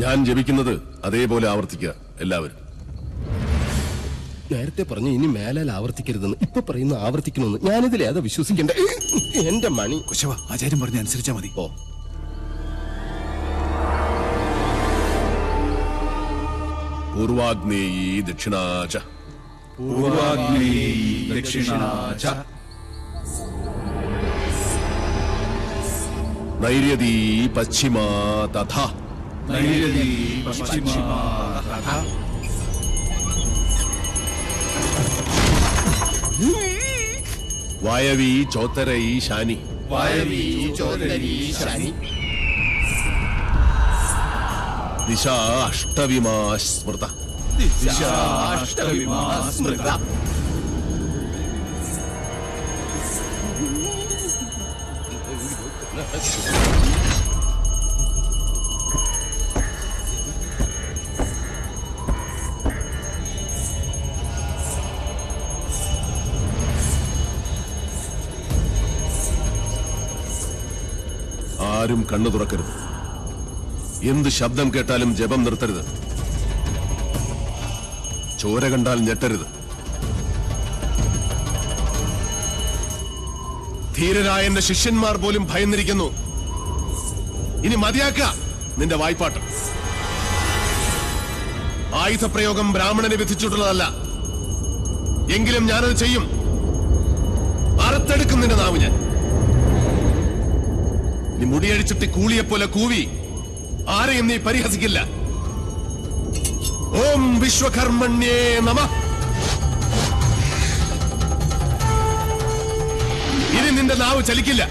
ഞാൻ ജപിക്കുന്നത് അതേപോലെ ആവർത്തിക്കുക എല്ലാവരും. നേരത്തെ പറഞ്ഞു ഇനി മേലാൽ ആവർത്തിക്കരുതെന്ന്, ഇപ്പൊ പറയുന്ന ആവർത്തിക്കണമെന്ന്. ഞാനിതിൽ ഏതാ വിശ്വസിക്കണ്ടേ? എന്റെ മണി. കുശവ, ആചാര്യം പറഞ്ഞ അനുസരിച്ചാ മതി. ഓ, പൂർവാഗ്നേയീ ദക്ഷിണാച പൂർവാഗ്നേയീ ദക്ഷിണാച നൈര്യതീ പശ്ചിമാ തഥാ നൈര്യതീ പശ്ചിമാ തഥാ വായവീ ചോത്തരൈ ശാനി വായവീ ചോത്തരീ ശാനി ദിശാ അഷ്ടവിമാ സ്മൃത ദിശാ അഷ്ടവിമാ സ്മൃത ആരും കണ്ണു തുറക്കരുത്. എന്ത് ശബ്ദം കേട്ടാലും ജപം നിർത്തരുത്. ചോര കണ്ടാൽ ഞെട്ടരുത്. ധീരരായ എന്റെ ശിഷ്യന്മാർ പോലും ഭയന്നിരിക്കുന്നു. ഇനി മതിയാക്ക നിന്റെ വായ്പാട്ട്. ആയുധപ്രയോഗം ബ്രാഹ്മണനെ വിധിച്ചിട്ടുള്ളതല്ല. എങ്കിലും ഞാനത് ചെയ്യും. അറുത്തെടുക്കും നിന്റെ നാവ് ഞാൻ. നീ മുടിയഴിച്ചിട്ട് കൂളിയെപ്പോലെ കൂവി ആരെയും നീ പരിഹസിക്കില്ല. ഓം വിശ്വകർമ്മണ്യേ നമഃ. ഇനി നിന്റെ നാവ് ചലിക്കില്ല.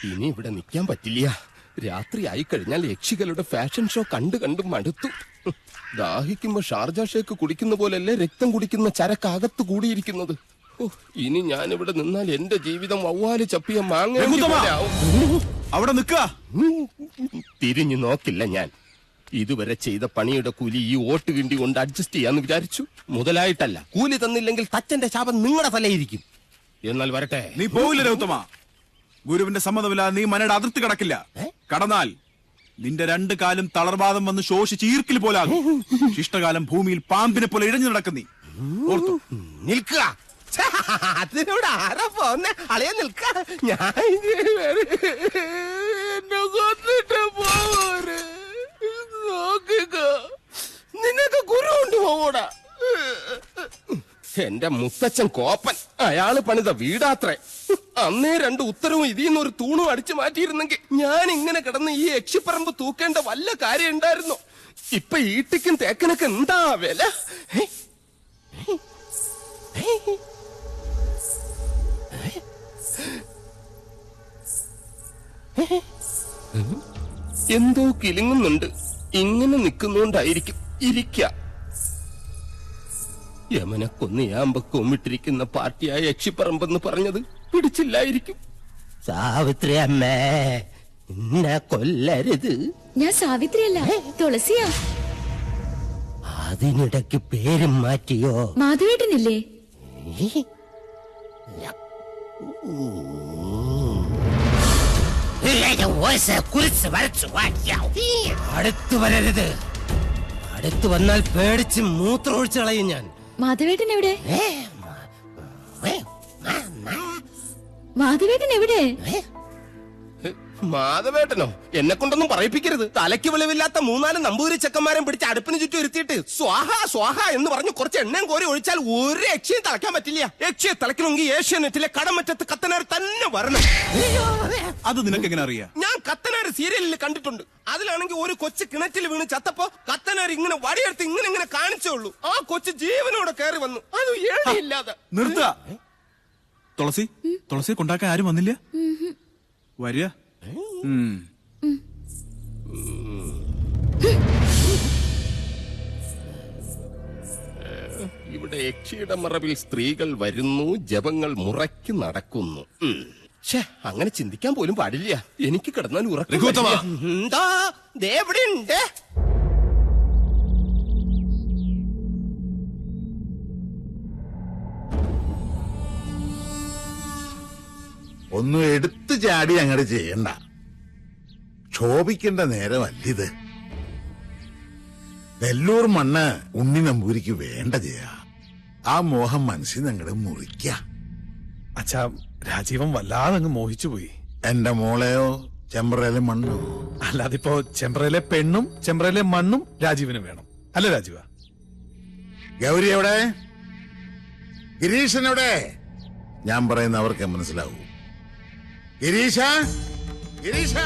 ഇനി ഇവിടെ നിൽക്കാൻ പറ്റില്ല. രാത്രി ആയിക്കഴിഞ്ഞാൽ യക്ഷികളുടെ ഫാഷൻ ഷോ കണ്ടു മടുത്തു. ദാഹിക്കുമ്പോ ഷാർജ ഷേക്ക് കുടിക്കുന്ന പോലല്ലേ രക്തം കുടിക്കുന്ന ചരക്കകത്ത് കൂടിയിരിക്കുന്നത്. ഇനി ഞാനിവിടെ നിന്നാൽ എന്റെ ജീവിതം വവ്വാല് ചപ്പിയ മാങ്ങ. അവിടെ നിൽക്കുക. തിരിഞ്ഞു നോക്കില്ല ഞാൻ. ഇതുവരെ ചെയ്ത പണിയുടെ കൂലി ഈ ഓട്ട് കിണ്ടി കൊണ്ട് അഡ്ജസ്റ്റ് ചെയ്യാന്ന് വിചാരിച്ചു. മുതലായിട്ടല്ല. കൂലി തന്നില്ലെങ്കിൽ തച്ചന്റെ ശാപം നിങ്ങളുടെ തലയിരിക്കും. എന്നാൽ വരട്ടെ. നീ പോവില്ല രൗത്തമ. ഗുരുവിന്റെ സമ്മതമില്ലാതെ നീ മനയുടെ അതിർത്തി കടക്കില്ല. കടന്നാൽ നിന്റെ രണ്ടു കാലും തളർവാദം വന്ന് ശോഷിച്ച് ഈർക്കിൽ പോലാകും. ശിഷ്ടകാലം ഭൂമിയിൽ പാമ്പിനെ പോലെ ഇഴഞ്ഞു നടക്കുന്നീ. ഓർത്തു നിൽക്കുക. അതിനോട് ആരാ പോന്നെ? അളയാ നിൽക്ക. ഞാൻ എന്നെ കൊന്നിട്ട് പോരെ. നോക്കുക, നിനക്ക് ഗുരു കൊണ്ടുപോകൂടാ. എന്റെ മുത്തച്ഛൻ കോപ്പൻ. അയാള് പണിത വീടാത്രേ. അന്നേ രണ്ട് ഉത്തരവും ഇതിന്നൊരു തൂണും അടിച്ചു മാറ്റിയിരുന്നെങ്കിൽ ഞാൻ ഇങ്ങനെ കിടന്ന് ഈ യക്ഷിപ്പറമ്പ് തൂക്കേണ്ട വല്ല കാര്യം ഉണ്ടായിരുന്നോ? ഇപ്പൊ ഈട്ടിക്കും തേക്കനൊക്കെ എന്താ വില? എന്തോ കിലുങ്ങുന്നുണ്ട്. ഇങ്ങനെ നിൽക്കുന്നോണ്ടായിരിക്കും. ഇരിക്ക. യമനെ കൊന്നയാമ്പ കൊമ്മിട്ടിരിക്കുന്ന പാർട്ടിയായ യക്ഷിപ്പറമ്പെന്ന് പറഞ്ഞത് പിടിച്ചില്ലായിരിക്കും. സാവിത്രി അമ്മേ, എന്നെ കൊല്ലരുത്. ഞാൻ സാവിത്രിയല്ല, തുളസിയാ. അതിനിടയ്ക്ക് പേരും മാറ്റിയോ? മാധവേട്ടനില്ലേ? അടുത്തു വരരുത്. അടുത്തു വന്നാൽ പേടിച്ച് മൂത്രമൊഴിച്ചു കളയും ഞാൻ. മാധവേട്ടൻ എവിടെ? മാധവേട്ടൻ എവിടെ? മാധവേട്ടനോ? എന്നെ കൊണ്ടൊന്നും പറയിപ്പിക്കരുത്. തലയ്ക്ക് വെളിവില്ലാത്ത മൂന്നാല് നമ്പൂരി ചെക്കന്മാരെ പിടിച്ച് അടുപ്പിന് ചുറ്റും ഇരുത്തിയിട്ട് സ്വാഹ സ്വാഹ എന്ന് പറഞ്ഞ് കുറച്ച് എണ്ണയും കോരി ഒഴിച്ചാൽ ഒരു യക്ഷിയെ തളയ്ക്കാൻ പറ്റില്ല. യക്ഷിയെ തളയ്ക്കണമെങ്കിൽ ഏഷ്യാനെറ്റിലെ കടമറ്റത്ത് കത്തനാർ തന്നെ വരണം. അത് നിനക്ക് എങ്ങനെ അറിയാം? ഞാൻ കത്തനാർ സീരിയലിൽ കണ്ടിട്ടുണ്ട്. അതിലാണെങ്കിൽ ഒരു കൊച്ചു കിണറ്റിൽ വീണ് ചത്തപ്പോ കത്തനാർ ഇങ്ങനെ വടിയെടുത്ത് ഇങ്ങനെ കാണിച്ചേ ഉള്ളൂ. ആ കൊച്ചു ജീവനോടെ കയറി വന്നു. അത് ഏഴില്ലാതെ. നിർത്തുക. തുളസി, തുളസിയെ കൊണ്ടാക്കാൻ ആരും വന്നില്ല? വരിക. ഇവിടെ യക്ഷിയുടെ മറവിൽ സ്ത്രീകൾ വരുന്നു, ജപങ്ങൾ മുറയ്ക്ക് നടക്കുന്നു. ഛേ, അങ്ങനെ ചിന്തിക്കാൻ പോലും പാടില്ല. എനിക്ക് കിടന്നാൽ രഘുത്തമ. എന്താ ദേവിടെയുണ്ട്. ഒന്നും എടുത്തു ചാടി അങ്ങോട്ട് ചെയ്യണ്ട. ക്ഷോഭിക്കേണ്ട നേരമല്ലിത്. നെല്ലൂർ മണ്ണ് ഉണ്ണി നമ്പൂരിക്ക് വേണ്ട ചെയ്യാ. ആ മോഹം മനസ്സിൽ അങ്ങോട്ട് മുറിക്ക. അച്ഛാ, രാജീവൻ വല്ലാതെ അങ്ങ് മോഹിച്ചുപോയി. എന്റെ മോളെയോ ചെമ്പ്രയിലെ മണ്ണോ? അല്ലാതിപ്പോ ചെമ്പ്രയിലെ പെണ്ണും ചെമ്പ്രയിലെ മണ്ണും രാജീവിന് വേണം, അല്ലേ രാജീവ? ഗൗരി എവിടെ? ഗിരീശൻ എവിടെ? ഞാൻ പറയുന്ന അവർക്ക് മനസ്സിലാവൂ. ഗിരീശ, ഗിരീശ.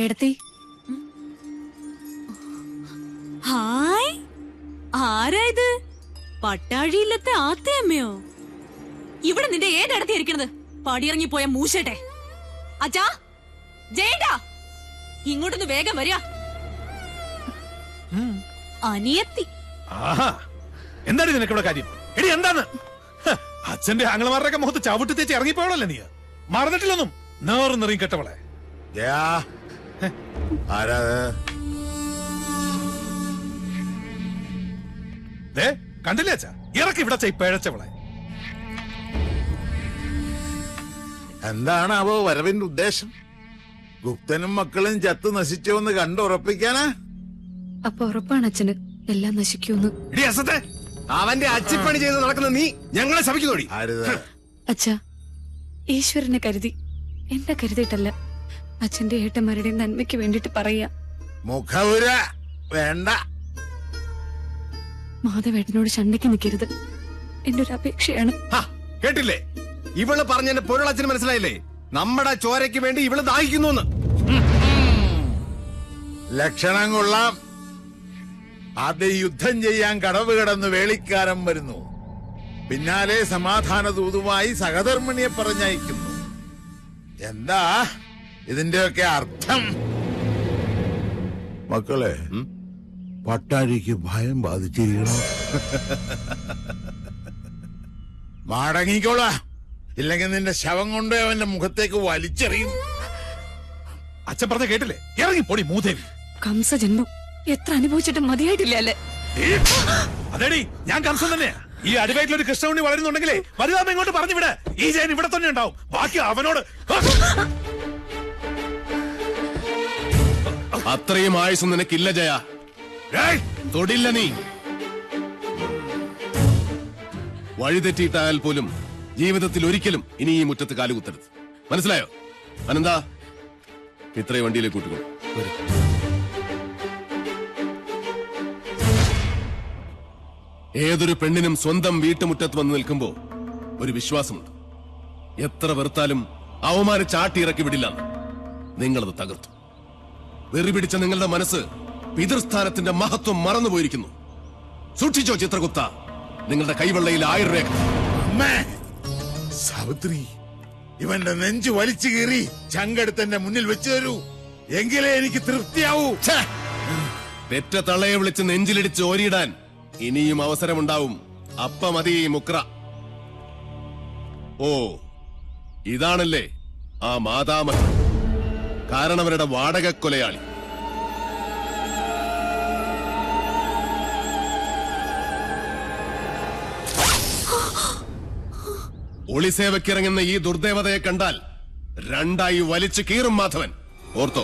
എടത്തി, ഹായ്, ആരാ ഇത്? പട്ടാഴിയില്ലത്തെ ആത്തയമ്മയോ? ഇവിടെ നിന്റെ ഏതടത്തി ഇരിക്കണത്? പടിയിറങ്ങി പോയ മൂശട്ടെ. അച്ഛാ, ജയേട്ടാ, ഇങ്ങോട്ടൊന്ന് വേഗം വരിക. അനിയത്തി. ആഹാ, എന്താണ് നിനക്കിവിടെ കാര്യം? എടി എന്താണ്? അച്ഛന്റെ ആംഗ്ലമാരുടെ മുഖത്ത് ചവിട്ടി തേച്ച് ഇറങ്ങിപ്പോളല്ലേ നീ? മറന്നിട്ടില്ലൊന്നും. നേർന്നെറിയും കെട്ടവളെ. ആരാ? കണ്ടില്ലേ അച്ഛാ? ഇറക്കി ഇവിടെ പിഴച്ചവളെ. എന്താണാവോ വരവിന്റെ ഉദ്ദേശം? ഗുപ്തനും മക്കളും ചത്തു നശിച്ചോന്ന് കണ്ടുറപ്പിക്കാനാ? അപ്പൊ ഉറപ്പാണ് അച്ഛന് എല്ലാം നശിക്കൂന്ന്. അവന്റെ അച്ചിപ്പണി ചെയ്ത് നടക്കുന്ന നീ ഞങ്ങളെ ശപിക്കുന്നോടി. അച്ഛാ, ഈശ്വരനെ കരുതി, എന്നെ കരുതിയിട്ടല്ല, അച്ഛന്റെ ഏട്ടന്മാരുടെ നന്മയ്ക്ക് വേണ്ടിട്ട് പറയാ. മുഖവുര വേണ്ട. മാധവേട്ടനോട് ചണ്ടയ്ക്ക് നിൽക്കരുത്, എന്റെ ഒരു അപേക്ഷയാണ്. കേട്ടില്ലേ? ഇവള് പറഞ്ഞെന്റെ പൊരുളച്ഛന് മനസ്സിലായില്ലേ? നമ്മുടെ ചോരയ്ക്ക് വേണ്ടി ഇവള് ദാഹിക്കുന്നു. ലക്ഷണം കൊള്ളാം. ആദ്യം യുദ്ധം ചെയ്യാൻ കടവ് കിടന്ന് വേളിക്കാരൻ വരുന്നു, പിന്നാലെ സമാധാന ദൂതുമായി സഹധർമ്മിണിയെ പറഞ്ഞയക്കുന്നു. എന്താ ഇതിന്റെയൊക്കെ അർത്ഥം? മക്കളെ, പട്ടാഴിക്ക് ഭയം ബാധിച്ചിരിക്കണോ? മടങ്ങിക്കോളാ, ഇല്ലെങ്കിൽ നിന്റെ ശവം കൊണ്ട് അവന്റെ മുഖത്തേക്ക് വലിച്ചെറിയും. അച്ഛൻ പറഞ്ഞ കേട്ടില്ലേ? ഇറങ്ങി പൊടി മൂദേവി. കംസജന്മം എത്ര അനുഭവിച്ചിട്ട് മതിയായിട്ടില്ല അല്ലേ? അതേടി, ഞാൻ കംസൻ തന്നെയാ. ഈ അടിവയറ്റിലൊരു കൃഷ്ണുണ്ണി വളരുന്നുണ്ടെങ്കിലേ വലുതാമ ഇങ്ങോട്ട് പറഞ്ഞു വിട. ഈ ജയൻ ഇവിടെ തന്നെ ഉണ്ടാവും. ബാക്കി അവനോട്. അത്രയും ആയുസ് നിനക്കില്ല ജയ. തൊടില്ല നീ. വഴിതെറ്റിയിട്ടായാൽ പോലും ജീവിതത്തിൽ ഒരിക്കലും ഇനി ഈ മുറ്റത്ത് കാലുകുത്തരുത്. മനസ്സിലായോ? അനന്താ, ഇത്രയും വണ്ടിയിലേക്ക് കൂട്ടിക്കോളൂ. ഏതൊരു പെണ്ണിനും സ്വന്തം വീട്ടുമുറ്റത്ത് വന്ന് നിൽക്കുമ്പോ ഒരു വിശ്വാസമുണ്ട്. എത്ര വെറുത്താലും അവമാനിച്ചാട്ടി ഇറക്കി വിടില്ല. നിങ്ങളത് തകർത്തു. വെറി പിടിച്ച നിങ്ങളുടെ മനസ്സ് പിതൃസ്ഥാനത്തിന്റെ മഹത്വം മറന്നുപോയിരിക്കുന്നു. സൂക്ഷിച്ചോ ചിത്രഗുപ്ത, നിങ്ങളുടെ കൈവെള്ളയിൽ 1000 രേഖ. സാവിത്രി, ഇവന്റെ നെഞ്ചു വലിച്ചു കീറി ചങ്കെടുത്തെന്റെ മുന്നിൽ വെച്ചു തരൂ, എങ്കിലേ എനിക്ക് തൃപ്തിയാവൂ. പെറ്റ തള്ളയെ വിളിച്ച് നെഞ്ചിലിടിച്ച് ഓരിയിടാൻ ഇനിയും അവസരമുണ്ടാവും. അപ്പ മതി മുക്ര. ഓ, ഇതാണല്ലേ ആ മാതാമഹൻ, കാരണവരുടെ വാടക കൊലയാളി. ഒളിസേവയ്ക്കിറങ്ങുന്ന ഈ ദുർദേവതയെ കണ്ടാൽ രണ്ടായി വലിച്ചു കീറും മാധവൻ. ഓർത്തോ?